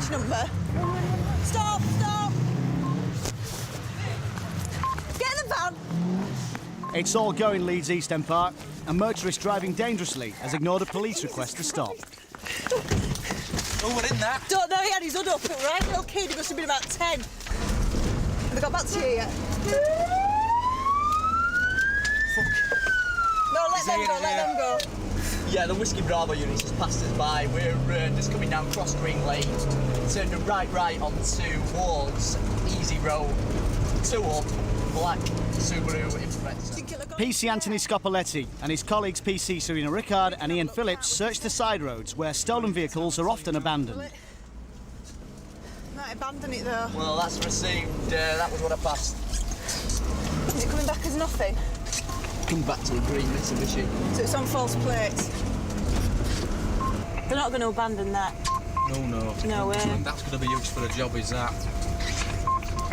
badge number. Stop, stop! Get in the van! It's all going Leeds East End Park. A motorist driving dangerously has ignored a police request to stop. Oh, we're in there. Don't know, he had his hood up, right? Little kid, he must have been about 10. Have they got back to you yet? Fuck. No, let them go. Yeah, the Whiskey Bravo units just passed us by. We're just coming down Cross Green Lane, turned a right onto Walls, Easy Road, 2 up, black Subaru Impreza. PC Anthony Scopoletti and his colleagues PC Serena Rickard and Ian Phillips search the side roads where stolen vehicles are often abandoned. Might abandon it though. Well, that's received. That was what I passed. Is it coming back as nothing? Come back to a green Mitsubishi. So it's on false plates. They're not going to abandon that. No. No way. That's going to be used for a job, is that?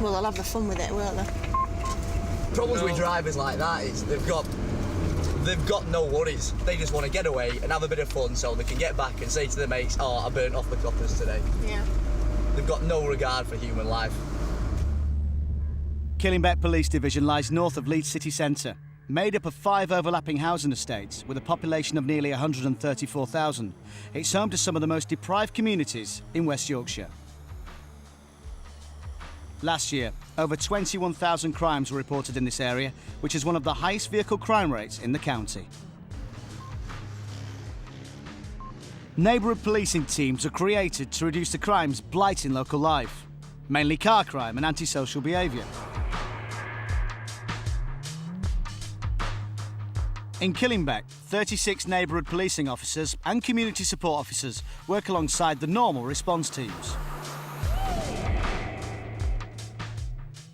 Well, they'll have the fun with it, won't they? Problems with drivers like that is they've got no worries. They just want to get away and have a bit of fun so they can get back and say to their mates, oh, I burnt off the coppers today. Yeah. They've got no regard for human life. Killingbeck Police Division lies north of Leeds city centre, made up of 5 overlapping housing estates with a population of nearly 134,000. It's home to some of the most deprived communities in West Yorkshire. Last year, over 21,000 crimes were reported in this area, which is one of the highest vehicle crime rates in the county. Neighbourhood policing teams are created to reduce the crimes blighting local life, mainly car crime and antisocial behaviour. In Killingbeck, 36 neighbourhood policing officers and community support officers work alongside the normal response teams.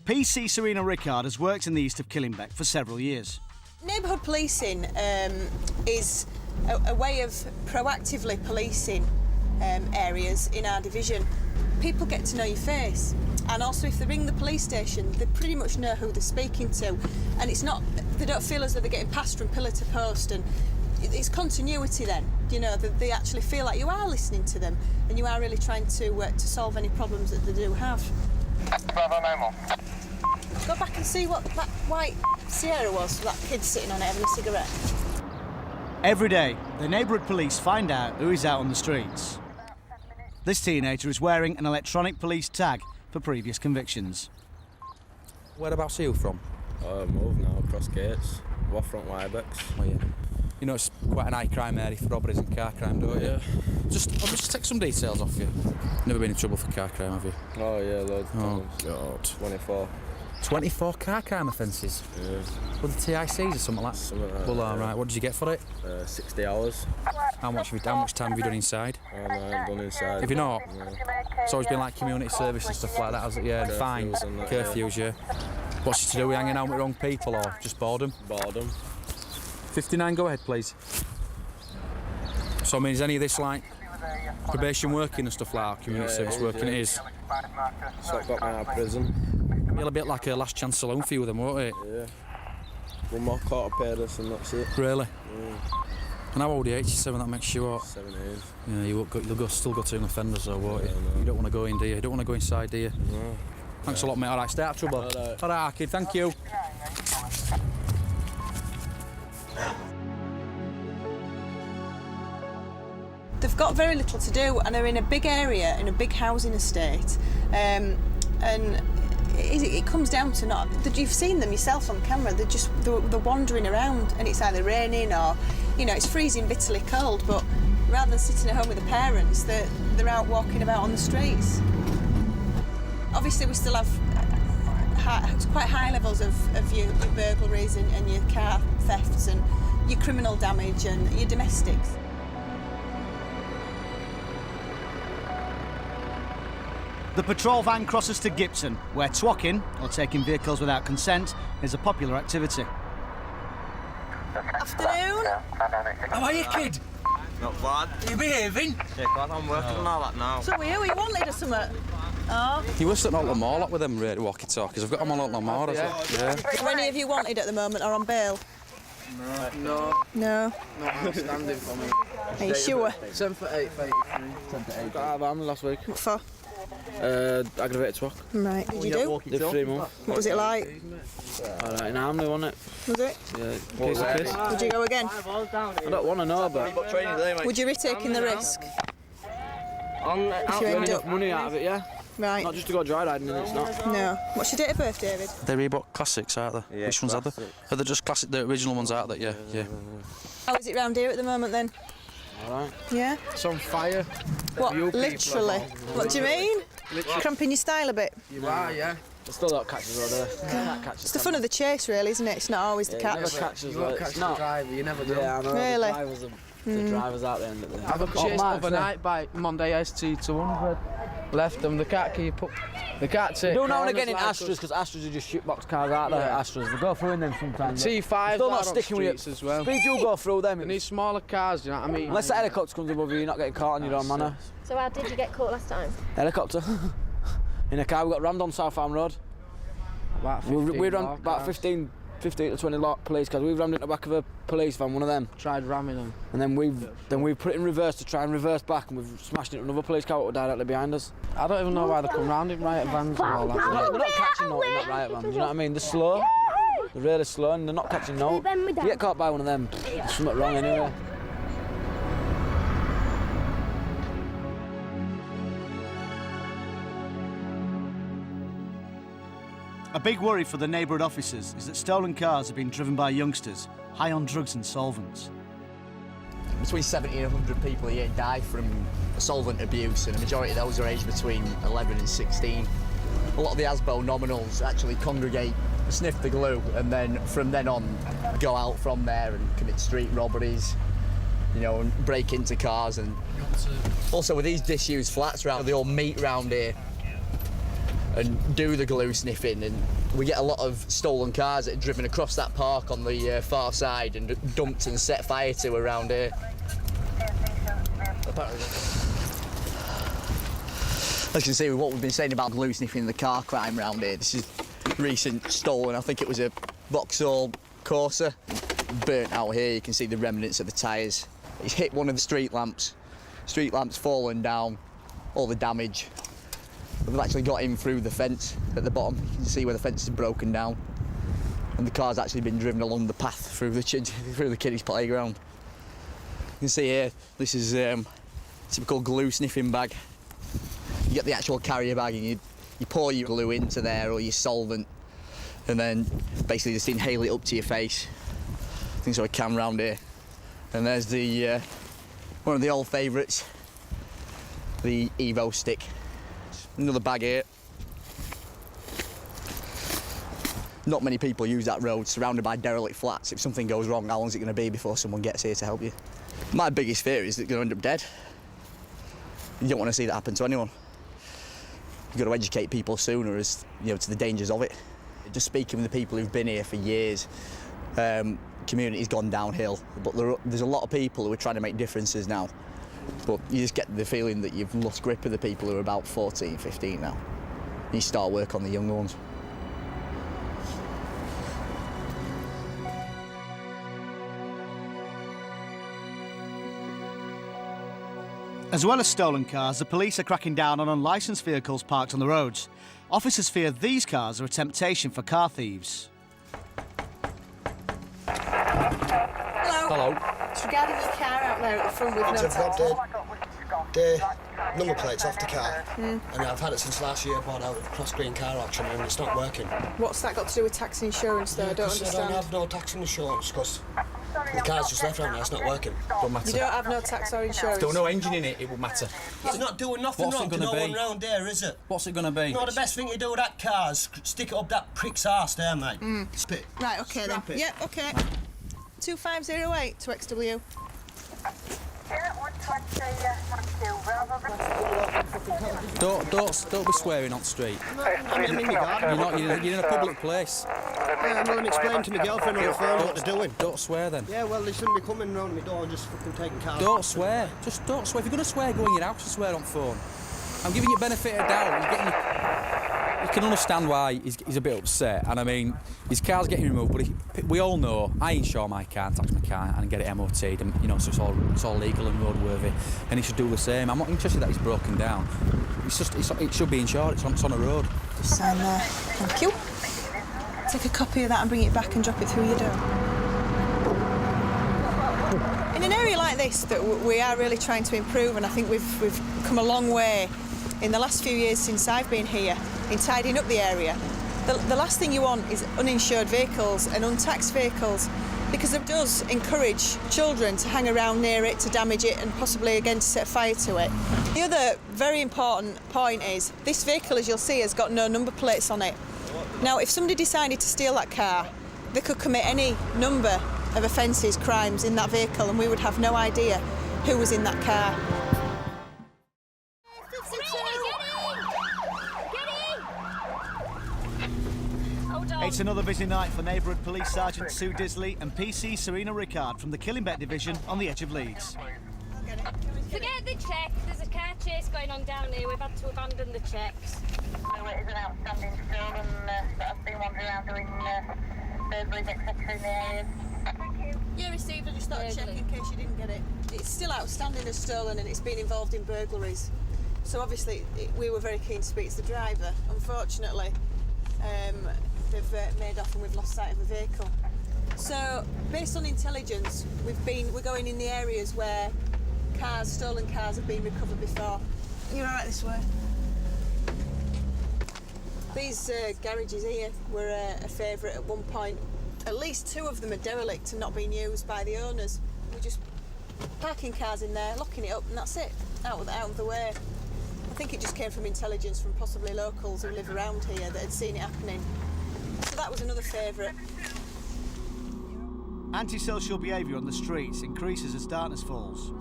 PC Serena Rickard has worked in the east of Killingbeck for several years. Neighbourhood policing is a way of proactively policing areas in our division. People get to know your face, and also if they ring the police station, they pretty much know who they're speaking to, and they don't feel as though they're getting passed from pillar to post, and it's continuity then. You know, they actually feel like you are listening to them, and you are really trying to solve any problems that they do have. Bravo, no more. Go back and see what that white Sierra was, that kid sitting on it having a cigarette. Every day, the neighbourhood police find out who is out on the streets. This teenager is wearing an electronic police tag for previous convictions. Whereabouts are you from? Move now, across gates, Waffront Wyebecks. Oh, yeah. You know, it's quite an high crime area for robberies and car crime, don't you? Yeah. I'll just take some details off you. Never been in trouble for car crime, have you? Oh yeah, loads of Oh, times. God. 24. 24 car crime offences? Yeah. With the TICs or something like that? Something like Well, that, all right. What did you get for it? 60 hours. How much time have you done inside? And I haven't done inside. Have you not? No. It's always been like community service and stuff like that, has it? Yeah, and fines, and that, curfews, yeah. What's it to do with hanging out with wrong people or just boredom? Boredom. 59, go ahead, please. So, I mean, is any of this like probation working and stuff like that, community service it is, working? yeah. It is. So I got me out of prison. You're a bit like a last chance saloon for you with them, won't it? Yeah. One more quarter paid us and that's it. Really? Yeah. And how old are you? 87, that makes you what? 17. Yeah, you'll still go to an offenders though, won't you? No. You don't want to go in, do you? You don't want to go inside, do you? No. Thanks a lot, mate. All right, stay out of trouble. All right, kid, thank you. They've got very little to do and they're in a big area, in a big housing estate. And it comes down to not... You've seen them yourself on camera, they're wandering around and it's either raining or, you know, it's freezing bitterly cold, but rather than sitting at home with the parents, they're out walking about on the streets. Obviously we still have quite high levels of your burglaries and your car thefts and your criminal damage and your domestics. The patrol van crosses to Gibson, where twacking, or taking vehicles without consent, is a popular activity. Afternoon. How are you, kid? Not bad. Are you behaving? Yeah, glad I'm working on all that now. So were you wanted or something? Oh. You were sitting out more like with them walkie-talkies. I've got them on more, yeah. Are any of you wanted at the moment or on bail? No. No. Not outstanding for me. Are you sure? 7 for 8 for 83. 10 for 8. Got out of hand last week. What for? Aggravated swag. Right, did you do? Did 3 months. What was it like? Alright, in Armley, wasn't it? Was it? Yeah, case of piss. Would you go again? I don't want to know, but Would you risk taking the risk? If you end up... money out of it, yeah. Right. Not just to go dry riding, it's not. No. What's your date of birth, David? They're Reebok Classics, aren't they? Yeah, Which ones are they? Are they just classic, the original ones, aren't they? Yeah. How is it round here at the moment then? Alright. Yeah? It's on fire. What, literally? What do you mean? Cramping your style a bit? You are, yeah. I still don't catch us all there. It's the fun of the chase, really, isn't it? It's not always the You catch. never catch us, You won't like, catch it's the not. driver, you never do. Yeah, I know. Really? The drivers out there. I got chased overnight by Monday ST 200. Left them, the cat can you put... The cat take Do now and corners again in like Astras, because Astras are just shitbox cars out there. Yeah. Astras, they go through in them sometimes. T5s Still are not on sticking with streets it. as well. Speed, you go through them. They need smaller cars, do you know what I mean? Unless the helicopter comes above you, you're not getting caught on your own manner. So how did you get caught last time? Helicopter. In a car, we got rammed on South Farm Road. About We ran about cars. 15 to 20 police cars. We rammed into the back of a police van, one of them. Tried ramming them. And then we've put it in reverse to try and reverse back, and we've smashed into another police car that was directly behind us. I don't even know why they come round in riot vans and all that. They're not catching no, they're not riot vans, you know what I mean? They're slow. They're really slow and they're not catching no. You get caught by one of them, there's something wrong anyway. A big worry for the neighbourhood officers is that stolen cars have been driven by youngsters high on drugs and solvents. Between 70 and 100 people a year die from solvent abuse, and a majority of those are aged between 11 and 16. A lot of the ASBO nominals actually congregate, sniff the glue, and then from then on go out from there and commit street robberies, you know, and break into cars. And also with these disused flats around, they all meet round here and do the glue sniffing, and we get a lot of stolen cars that are driven across that park on the far side and dumped and set fire to around here. As you can see, with what we've been saying about glue sniffing the car crime around here, this is recent stolen. I think it was a Vauxhall Corsa. Burnt out here, you can see the remnants of the tyres. It's hit one of the street lamps fallen down, all the damage. We've actually got in through the fence at the bottom. You can see where the fence is broken down, and the car's actually been driven along the path through the kiddies' playground. You can see here, this is a typical glue sniffing bag. You get the actual carrier bag and you pour your glue into there or your solvent, and then basically just inhale it up to your face. I think so a cam round here. And there's the one of the old favourites, the Evo stick. Another bag here. Not many people use that road, surrounded by derelict flats. If something goes wrong, how long is it going to be before someone gets here to help you? My biggest fear is that you're going to end up dead. You don't want to see that happen to anyone. You've got to educate people sooner as, you know, to the dangers of it. Just speaking with the people who've been here for years, community's gone downhill, but there's a lot of people who are trying to make differences now. But you just get the feeling that you've lost grip of the people who are about 14, 15 now. You start work on the younger ones. As well as stolen cars, the police are cracking down on unlicensed vehicles parked on the roads. Officers fear these cars are a temptation for car thieves. Hello. It's regarding your car out there at the front with no I've tax. got the number plates off the car, and I've had it since last year. Bought out with cross green car auction, and it's not working. What's that got to do with tax and insurance, though? I don't understand. I don't have no tax and insurance because the car's just left around there. It's not working. Don't matter. You don't have no tax or insurance? There's no engine in it, it will matter. It's not doing nothing What's it wrong to gonna no be? one round there, is it? What's it going to be? No, the best thing to do with that car is stick it up that prick's arse there, mate. Spit. Right, OK then. Scrap it. Yep, OK. 2508 to XW. Don't be swearing on the street. I'm in my garden. You're in a public place. I'm going to explain to my girlfriend on the phone what they're doing. Don't swear then. Yeah, well, they shouldn't be coming round my door and just fucking taking cars. Don't swear. Just don't swear. If you're going to swear, go in your house and swear on the phone. I'm giving you benefit of doubt. You can understand why he's a bit upset. And I mean, his car's getting removed, but we all know I insure my car and tax my car and get it MOT'd, and you know, so it's all legal and roadworthy. And he should do the same. I'm not interested that he's broken down. it should be insured. It's on a road. Just sign there. Thank you. Take a copy of that and bring it back and drop it through your door. In an area like this that we are really trying to improve, and I think we've come a long way in the last few years since I've been here in tidying up the area. The last thing you want is uninsured vehicles and untaxed vehicles, because it does encourage children to hang around near it, to damage it, and possibly again to set fire to it. The other very important point is this vehicle, as you'll see, has got no number plates on it. Now, if somebody decided to steal that car, they could commit any number of offences, crimes in that vehicle, and we would have no idea who was in that car. It's another busy night for Neighbourhood Police Sergeant Sue Disley and PC Serena Rickard from the Killingbeck Division on the edge of Leeds. Forget the check. There's a car chase going on down here. We've had to abandon the checks. No, it is an outstanding still, and I've been wandering around doing burglaries, etc. in the area. Yeah, received. I just thought I'd check in case you didn't get it. It's still outstanding as stolen, and it's been involved in burglaries. So obviously, we were very keen to speak to the driver. Unfortunately, they've made off and we've lost sight of the vehicle. So, based on intelligence, we're going in the areas where stolen cars have been recovered before. You're all right this way. These garages here were a favourite at one point. At least 2 of them are derelict and not being used by the owners. We're just parking cars in there, locking it up, and that's it. Out of the way. I think it just came from intelligence from possibly locals who live around here that had seen it happening. So that was another favourite. Antisocial behaviour on the streets increases as darkness falls.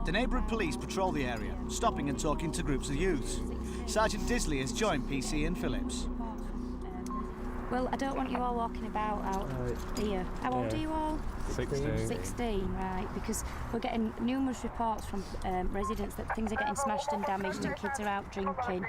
The neighbourhood police patrol the area, stopping and talking to groups of youths. Sergeant Disley has joined PC and Phillips. Well, I don't want you all walking about out here. How old are you all? 16. 16, right, because we're getting numerous reports from residents that things are getting smashed and damaged and kids are out drinking.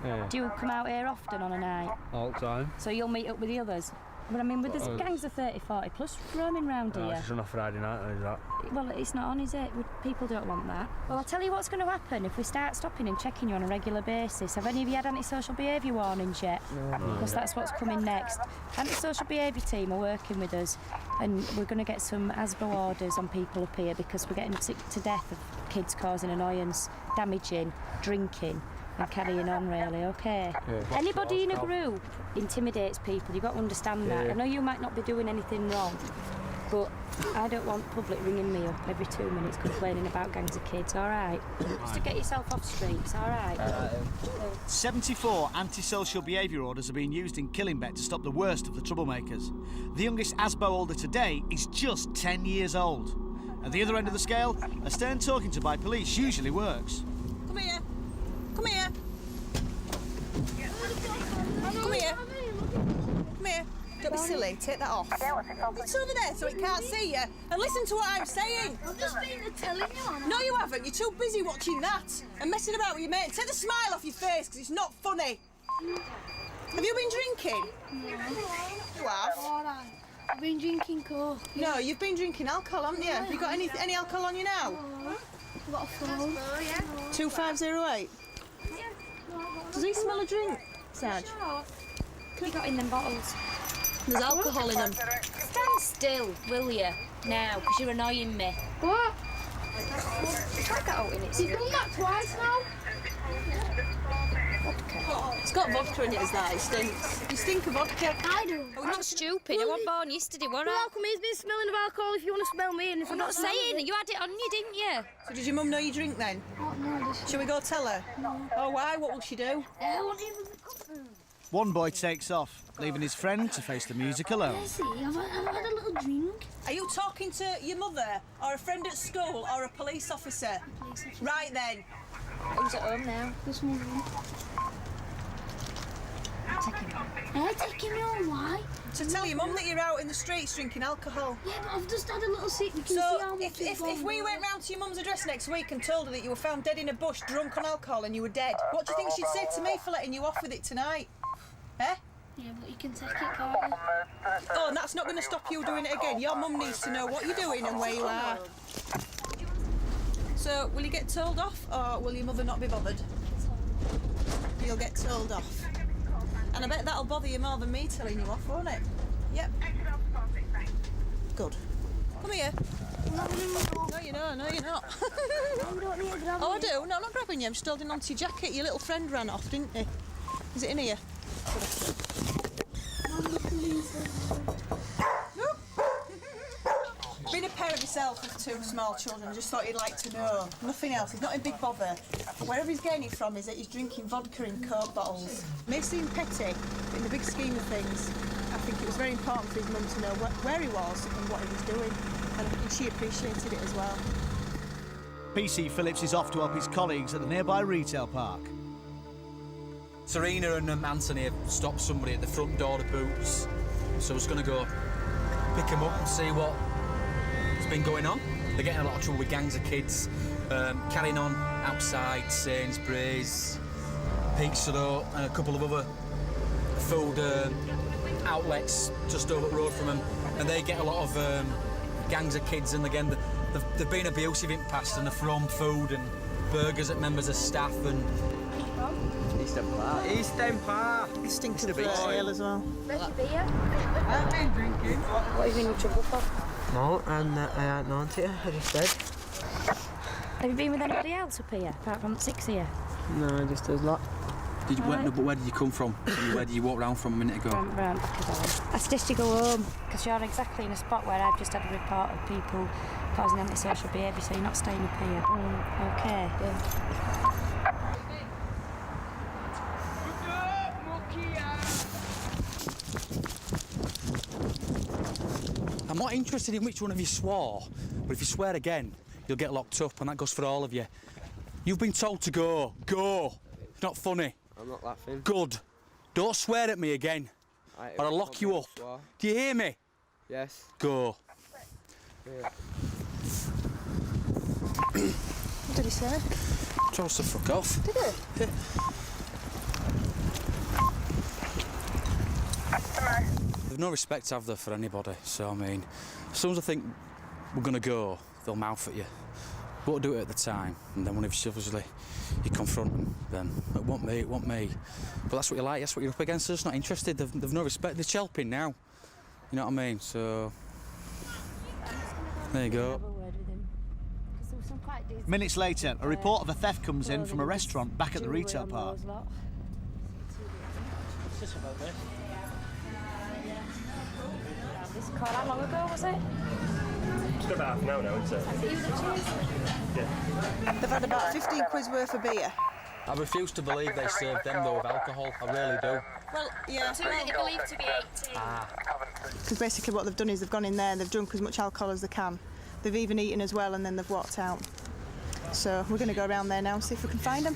Yeah. Do you come out here often on a night? All the time. So you'll meet up with the others? But I mean, with there's gangs of 30, 40 plus roaming round here. It's just on a Friday night, is that? Well, it's not on, is it? People don't want that. Well, I'll tell you what's going to happen if we start stopping and checking you on a regular basis. Have any of you had antisocial behaviour warnings yet? No. Because that's what's coming next. Antisocial behaviour team are working with us, and we're going to get some ASBO orders on people up here because we're getting sick to death of kids causing annoyance, damaging, drinking, and carrying on, really, okay? Yeah. Anybody in a group intimidates people, you've got to understand that. I know you might not be doing anything wrong, but I don't want public ringing me up every 2 minutes complaining about gangs of kids, all right? Just to get yourself off streets, all right? 74 antisocial behaviour orders are being used in Killingbeck to stop the worst of the troublemakers. The youngest ASBO holder today is just 10 years old. At the other end of the scale, a stern talking to by police usually works. Come here. Come here. Come here. Come here. Don't be silly. Take that off. It's over there so it can't see you. And listen to what I'm saying. I've just been telling you. No, you haven't. You're too busy watching that and messing about with your mate. Take the smile off your face because it's not funny. Have you been drinking? No. You have? I've been drinking Coke. No, you've been drinking alcohol, haven't you? Have you got any alcohol on you now? I've got a phone. 2508. Does he smell a drink, Sarge? What have you got in them bottles? There's alcohol in them. Stand still, will you? Now, because you're annoying me. What? I've got out in it. You've done that twice now. Vodka. It's got vodka in it as that. It stinks. You stink of vodka. I do. I'm not stupid. I wasn't born yesterday, were I? Well, how come he's been smelling of alcohol if you want to smell me? And if I'm not saying. You had it on you, didn't you? So did your mum know you drink then? Oh, no, Shall we go tell her? No. Oh, why? What will she do? I want even... One boy takes off, leaving his friend to face the music alone. See, I've had a little drink. Are you talking to your mother, or a friend at school, or a police officer? Right then. Who's at home now? This one. Take him home, why? To tell your mum that you're out in the streets drinking alcohol. Yeah, but I've just had a little sip. You can see So, how much if we went round to your mum's address next week and told her that you were found dead in a bush, drunk on alcohol, and you were dead, what do you think she'd say to me for letting you off with it tonight? Eh? Yeah, but you can take it, can't you? Oh, and that's not going to stop you doing it again. Your mum needs to know what you're doing and where you are. So, will you get told off, or will your mother not be bothered? you'll get told off. And I bet that'll bother you more than me telling you off, won't it? Yep. Good. Come here. No, you're not. No, you're not. Oh, I do. No, I'm not grabbing you. I'm just holding onto your jacket. Your little friend ran off, didn't he? Is it in here? Being a parent myself with 2 small children, I just thought you'd like to know. Nothing else. He's not in big bother. Wherever he's getting it from is that he's drinking vodka in Coke bottles. It may seem petty, but in the big scheme of things, I think it was very important for his mum to know where he was and what he was doing. And she appreciated it as well. PC Phillips is off to help his colleagues at the nearby retail park. Serena and Anthony have stopped somebody at the front door of Boots, so I was going to go pick them up and see what's been going on. They're getting a lot of trouble with gangs of kids, carrying on outside Sainsbury's, Pizza Hut and a couple of other food outlets just over the road from them, and they get a lot of gangs of kids, and again they've been abusive in the past, and they're throwing food and burgers at members of staff and... Eastern Park. It stinks of ale as well. Where's your beer? I've been drinking. What have you been in trouble for? No, and I hadn't known to you, I just said. Have you been with anybody else up here, apart from 6 here? No, just us lot. Did you, where did you come from? Where did you walk round from a minute ago? Round back of home. I suggest you go home, because you're exactly in a spot where I've just had a report of people causing antisocial behaviour, so you're not staying up here. Okay. Yeah. I'm not interested in which one of you swore, but if you swear again, you'll get locked up, and that goes for all of you. You've been told to go. Go! It's not funny. I'm not laughing. Good. Don't swear at me again, or I'll lock you up. Do you hear me? Yes. Go. Yeah. What did he say? Told us to fuck off. Did he? Yeah. They've no respect, have they, for anybody? So, I mean, as soon as I think we're going to go, they'll mouth at you. Won't do it at the time, and then when obviously you confront them, then it won't me. But that's what you like, that's what you're up against. They're just not interested, they've no respect. They're chelping now, you know what I mean? So, there you go. Minutes later, a report of a theft comes in from a restaurant back at the retail park. This call, how long ago was it? It's about half an hour now, isn't it? Has it used the cheese? Yeah. They've had about 15 quid's worth of beer. I refuse to believe they served them though with alcohol, I really do. Well, yeah. Too late believed to be 18. Because basically what they've done is they've gone in there and they've drunk as much alcohol as they can. They've even eaten as well and then they've walked out. So we're going to go around there now and see if we can find them.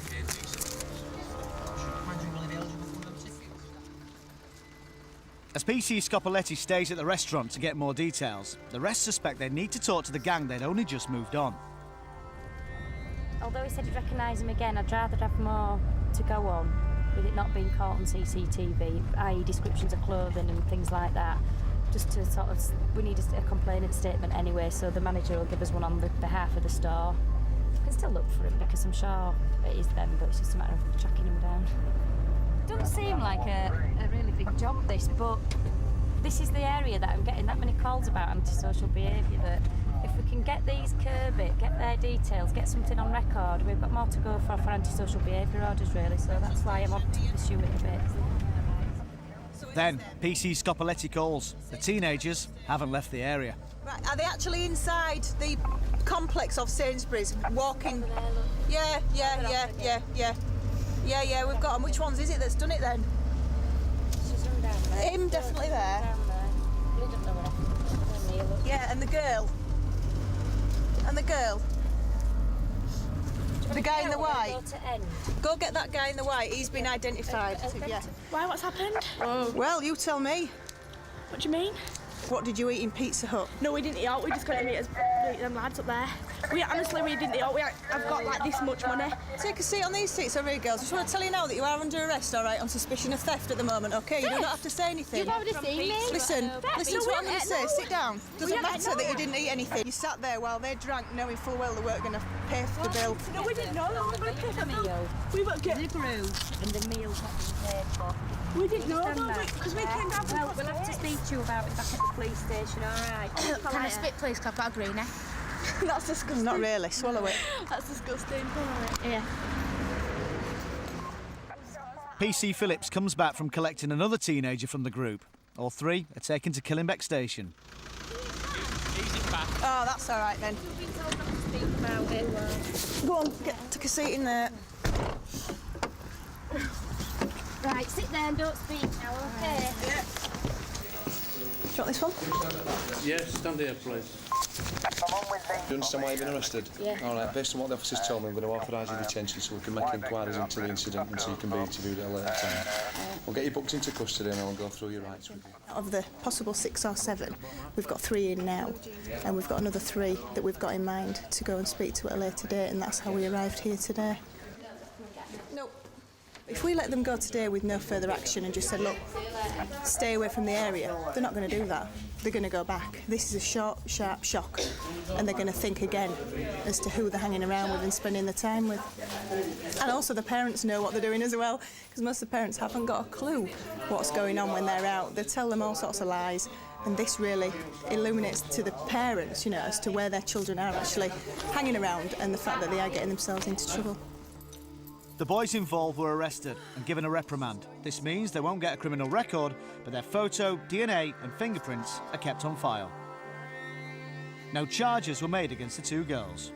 As PC Scopoletti stays at the restaurant to get more details, the rest suspect they need to talk to the gang they'd only just moved on. Although he said he'd recognise him again, I'd rather have more to go on with it not being caught on CCTV, i.e. descriptions of clothing and things like that. Just to sort of, we need a complainant statement anyway, so the manager will give us one on behalf of the store. We can still look for him because I'm sure it is them, but it's just a matter of tracking him down. It doesn't seem like a really big job, this, but this is the area that I'm getting that many calls about antisocial behaviour, that if we can get these curb it, get their details, get something on record, we've got more to go for antisocial behaviour orders, really, so that's why I want to pursue it a bit. Then, PC Scopoletti calls. The teenagers haven't left the area. Right, are they actually inside the complex of Sainsbury's, walking? Yeah, we've got them. Which ones is it that's done it then? She's run down there. Him definitely there. Down there. We don't know where. Yeah, and the girl. And the girl. The guy in the white. Go get that guy in the white. He's been identified. Yeah. Why? What's happened? Well, you tell me. What do you mean? What did you eat in Pizza Hut? No, we didn't eat out. We just got to meet us them lads up there. We didn't know. I've got like this much money. Take a seat on these seats over here, girls. I just want to tell you now that you are under arrest, all right, on suspicion of theft at the moment, OK? You do not have to say anything. You've already seen me. Listen to what I'm going to say. Sit down. Doesn't Yeah, matter that you didn't eat anything. You sat there while they drank, knowing full well they weren't going to pay for the bill. No, we didn't know that we were going to pay for the bill. We were getting The brew and the meals not being paid for. We didn't know because we came down from Well, we'll have to speak to you about it back at the police station, all right? Can I spit, please? Because I've got a greenie. That's disgusting. Not really. Swallow it. That's disgusting. Yeah. PC Phillips comes back from collecting another teenager from the group. All three are taken to Killingbeck Station. Oh, that's all right then. Go on, take a seat in there. Right, sit there and don't speak now, OK? Yeah. Do you want this one? Yes, stand here, please. Do you understand why you've been arrested? Yeah. All right, based on what the officers told me, I'm going to authorise your detention so we can make inquiries into the incident and so you can be interviewed at a later time. We'll get you booked into custody and then we'll go through your rights with you. Of the possible 6 or 7, we've got 3 in now, and we've got another 3 that we've got in mind to go and speak to at a later date, and that's how we arrived here today. No. If we let them go today with no further action and just said, look, stay away from the area, they're not going to do that. They're going to go back. This is a short, sharp shock, and they're going to think again as to who they're hanging around with and spending their time with. And also the parents know what they're doing as well, because most of the parents haven't got a clue what's going on when they're out. They tell them all sorts of lies, and this really illuminates to the parents, you know, as to where their children are actually hanging around and the fact that they are getting themselves into trouble. The boys involved were arrested and given a reprimand. This means they won't get a criminal record, but their photo, DNA and fingerprints are kept on file. No charges were made against the 2 girls.